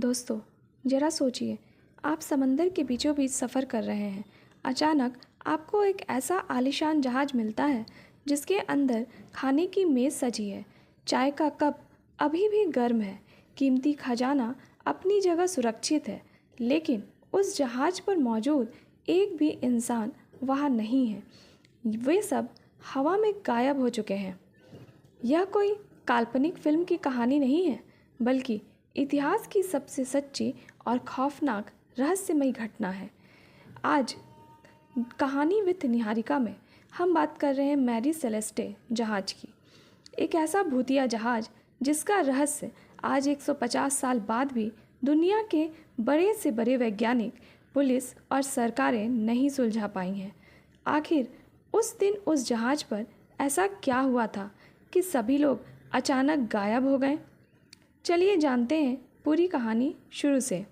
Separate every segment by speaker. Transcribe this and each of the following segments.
Speaker 1: दोस्तों, ज़रा सोचिए, आप समंदर के बीचों बीच सफ़र कर रहे हैं। अचानक आपको एक ऐसा आलीशान जहाज़ मिलता है जिसके अंदर खाने की मेज़ सजी है, चाय का कप अभी भी गर्म है, कीमती खजाना अपनी जगह सुरक्षित है, लेकिन उस जहाज़ पर मौजूद एक भी इंसान वहाँ नहीं है। वे सब हवा में गायब हो चुके हैं। यह कोई काल्पनिक फिल्म की कहानी नहीं है, बल्कि इतिहास की सबसे सच्ची और खौफनाक रहस्यमयी घटना है। आज कहानी विद निहारिका में हम बात कर रहे हैं मैरी सेलेस्टे जहाज़ की। एक ऐसा भूतिया जहाज़ जिसका रहस्य आज 150 साल बाद भी दुनिया के बड़े से बड़े वैज्ञानिक, पुलिस और सरकारें नहीं सुलझा पाई हैं। आखिर उस दिन उस जहाज़ पर ऐसा क्या हुआ था कि सभी लोग अचानक गायब हो गए? चलिए जानते हैं पूरी कहानी शुरू से।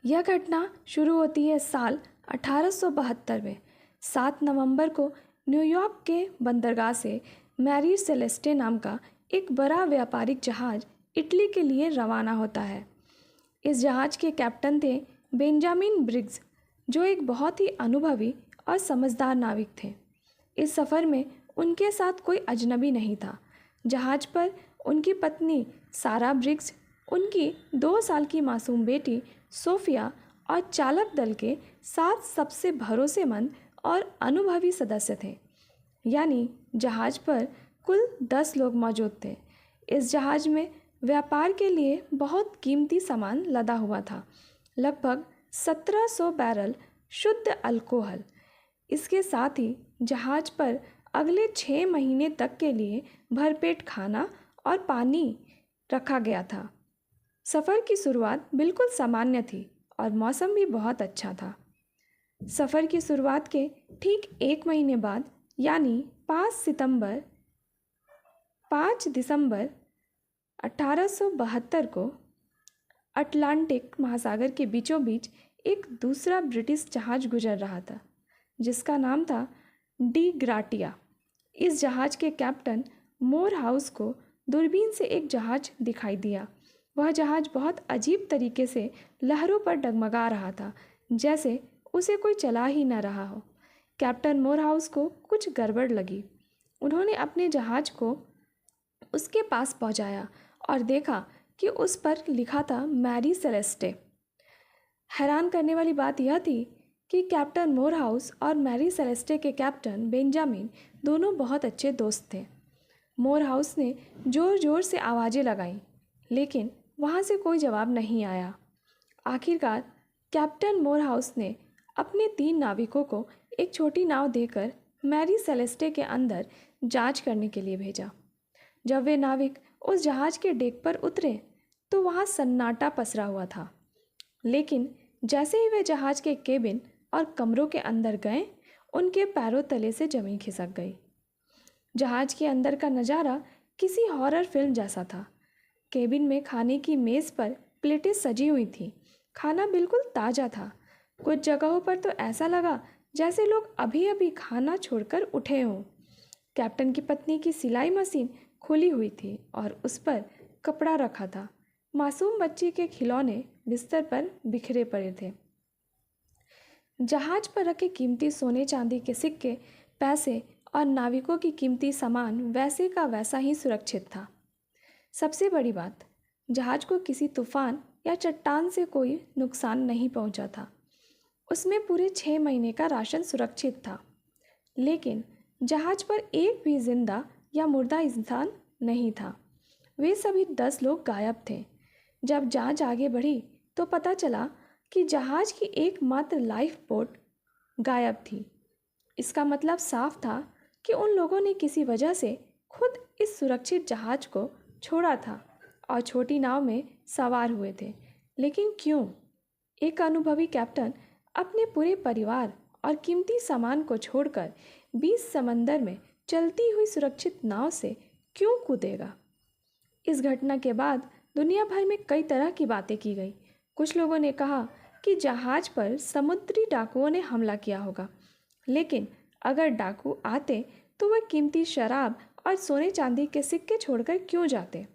Speaker 1: यह घटना शुरू होती है साल 1872 में। 7 नवंबर को न्यूयॉर्क के बंदरगाह से मैरी सेलेस्टे नाम का एक बड़ा व्यापारिक जहाज़ इटली के लिए रवाना होता है। इस जहाज़ के कैप्टन थे बेंजामिन ब्रिग्स, जो एक बहुत ही अनुभवी और समझदार नाविक थे। इस सफ़र में उनके साथ कोई अजनबी नहीं था। जहाज़ पर उनकी पत्नी सारा ब्रिग्स, उनकी 2 साल की मासूम बेटी सोफिया और चालक दल के 7 सबसे भरोसेमंद और अनुभवी सदस्य थे। यानी जहाज़ पर कुल 10 लोग मौजूद थे। इस जहाज़ में व्यापार के लिए बहुत कीमती सामान लदा हुआ था, लगभग 1700 बैरल शुद्ध अल्कोहल। इसके साथ ही जहाज़ पर अगले 6 महीने तक के लिए भरपेट खाना और पानी रखा गया था। सफ़र की शुरुआत बिल्कुल सामान्य थी और मौसम भी बहुत अच्छा था। सफ़र की शुरुआत के ठीक 1 महीने बाद, यानी 5 दिसंबर 1872 को अटलांटिक महासागर के बीचों बीच एक दूसरा ब्रिटिश जहाज़ गुजर रहा था, जिसका नाम था डी ग्राटिया। इस जहाज़ के कैप्टन मोरहाउस को दूरबीन से एक जहाज़ दिखाई दिया। वह जहाज़ बहुत अजीब तरीके से लहरों पर डगमगा रहा था, जैसे उसे कोई चला ही न रहा हो। कैप्टन मोरहाउस को कुछ गड़बड़ लगी। उन्होंने अपने जहाज़ को उसके पास पहुंचाया और देखा कि उस पर लिखा था मैरी सेलेस्टे। हैरान करने वाली बात यह थी कि कैप्टन मोरहाउस और मैरी सेलेस्टे के कैप्टन बेंजामिन दोनों बहुत अच्छे दोस्त थे। मोरहाउस ने ज़ोर ज़ोर से आवाज़ें लगाईं, लेकिन वहाँ से कोई जवाब नहीं आया। आखिरकार कैप्टन मोरहाउस ने अपने 3 नाविकों को एक छोटी नाव देकर मैरी सेलेस्टे के अंदर जांच करने के लिए भेजा। जब वे नाविक उस जहाज़ के डेक पर उतरे तो वहाँ सन्नाटा पसरा हुआ था, लेकिन जैसे ही वे जहाज़ के केबिन और कमरों के अंदर गए, उनके पैरों तले से ज़मीन खिसक गई। जहाज़ के अंदर का नज़ारा किसी हॉरर फिल्म जैसा था। केबिन में खाने की मेज़ पर प्लेटें सजी हुई थीं। खाना बिल्कुल ताज़ा था। कुछ जगहों पर तो ऐसा लगा जैसे लोग अभी अभी खाना छोड़कर उठे हों। कैप्टन की पत्नी की सिलाई मशीन खुली हुई थी और उस पर कपड़ा रखा था। मासूम बच्ची के खिलौने बिस्तर पर बिखरे पड़े थे। जहाज़ पर रखे कीमती सोने चांदी के सिक्के, पैसे और नाविकों की कीमती सामान वैसे का वैसा ही सुरक्षित था। सबसे बड़ी बात, जहाज़ को किसी तूफान या चट्टान से कोई नुकसान नहीं पहुंचा था। उसमें पूरे 6 महीने का राशन सुरक्षित था, लेकिन जहाज़ पर एक भी जिंदा या मुर्दा इंसान नहीं था। वे सभी 10 लोग गायब थे। जब जांच आगे बढ़ी तो पता चला कि जहाज़ की एकमात्र लाइफ बोट गायब थी। इसका मतलब साफ था कि उन लोगों ने किसी वजह से खुद इस सुरक्षित जहाज़ को छोड़ा था और छोटी नाव में सवार हुए थे। लेकिन क्यों? एक अनुभवी कैप्टन अपने पूरे परिवार और कीमती सामान को छोड़कर 20 समंदर में चलती हुई सुरक्षित नाव से क्यों कूदेगा? इस घटना के बाद दुनिया भर में कई तरह की बातें की गई। कुछ लोगों ने कहा कि जहाज़ पर समुद्री डाकुओं ने हमला किया होगा, लेकिन अगर डाकू आते तो वह कीमती शराब और सोने चांदी के सिक्के छोड़कर क्यों जाते?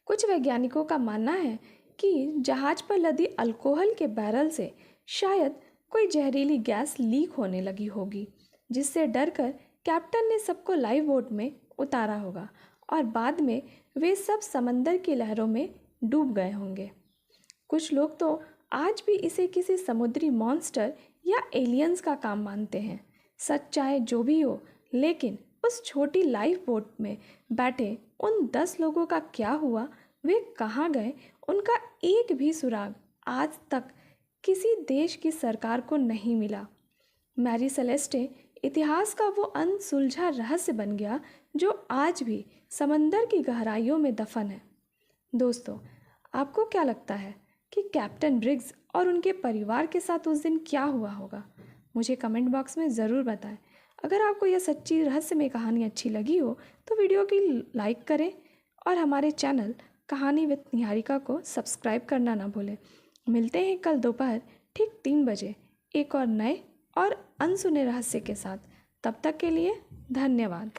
Speaker 1: कुछ वैज्ञानिकों का मानना है कि जहाज पर लदी अल्कोहल के बैरल से शायद कोई जहरीली गैस लीक होने लगी होगी, जिससे डरकर कैप्टन ने सबको लाइफ बोट में उतारा होगा और बाद में वे सब समंदर की लहरों में डूब गए होंगे। कुछ लोग तो आज भी इसे किसी समुद्री मॉन्स्टर या एलियंस का काम मानते हैं। सच चाहे जो भी हो, लेकिन उस छोटी लाइफ बोट में बैठे उन 10 लोगों का क्या हुआ, वे कहाँ गए, उनका एक भी सुराग आज तक किसी देश की सरकार को नहीं मिला। मैरी सेलेस्टे इतिहास का वो अनसुलझा रहस्य बन गया जो आज भी समंदर की गहराइयों में दफन है। दोस्तों, आपको क्या लगता है कि कैप्टन ब्रिग्स और उनके परिवार के साथ उस दिन क्या हुआ होगा? मुझे कमेंट बॉक्स में ज़रूर बताएं। अगर आपको यह सच्ची रहस्यमय कहानी अच्छी लगी हो तो वीडियो की लाइक करें और हमारे चैनल कहानी विद निहारिका को सब्सक्राइब करना ना भूलें। मिलते हैं कल दोपहर ठीक 3 बजे एक और नए और अनसुने रहस्य के साथ। तब तक के लिए धन्यवाद।